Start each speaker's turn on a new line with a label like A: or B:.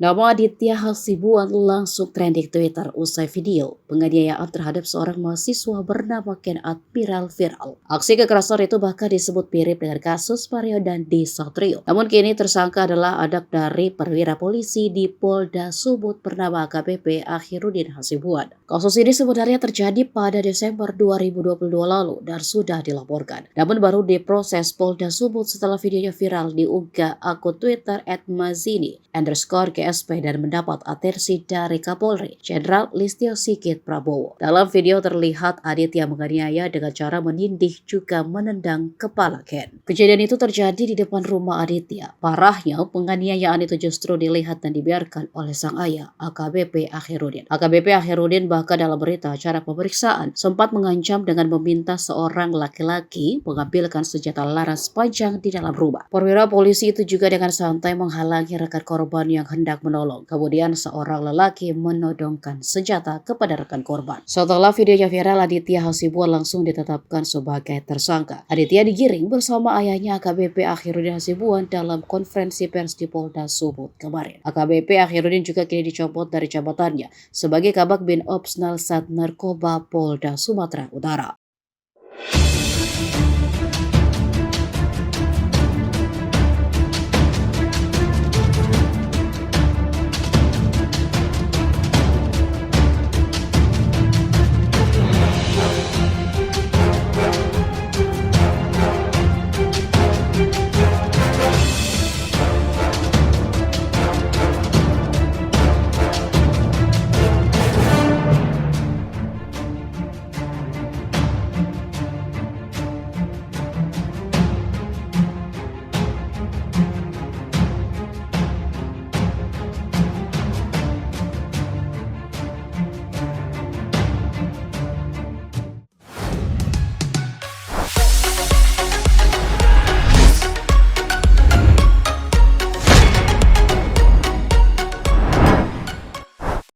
A: Nama Aditya Hasibuan langsung trending Twitter usai video penganiayaan terhadap seorang mahasiswa bernama Ken viral. Aksi kekerasan itu bahkan disebut mirip dengan kasus Mario Dandi Satrio. Namun kini tersangka adalah anak dari perwira polisi di Polda Sumut bernama AKBP Akhirudin Hasibuan. Kasus ini sebenarnya terjadi pada Desember 2022 lalu dan sudah dilaporkan. Namun baru diproses Polda Sumut setelah videonya viral diunggah akun Twitter @mazini_GSP dan mendapat atensi dari Kapolri Jenderal Listio Sigit Prabowo. Dalam video terlihat Aditya menganiaya dengan cara menindih juga menendang kepala Ken. Kejadian itu terjadi di depan rumah Aditya. Parahnya, penganiayaan itu justru dilihat dan dibiarkan oleh sang ayah, AKBP Akhirudin. AKBP Akhirudin bahkan dalam berita acara pemeriksaan sempat mengancam dengan meminta seorang laki-laki mengambilkan senjata laras panjang di dalam rumah. Perwira polisi itu juga dengan santai menghalangi rekan korban yang hendak menolong. Kemudian seorang lelaki menodongkan senjata kepada rekan korban. Setelah videonya viral, Aditya Hasibuan langsung ditetapkan sebagai tersangka. Aditya digiring bersama ayahnya AKBP Akhirudin Hasibuan dalam konferensi pers di Polda Sumut kemarin. AKBP Akhirudin juga kini dicopot dari jabatannya sebagai Kabak Bin Ops Nalsat Narkoba Polda Sumatera Utara.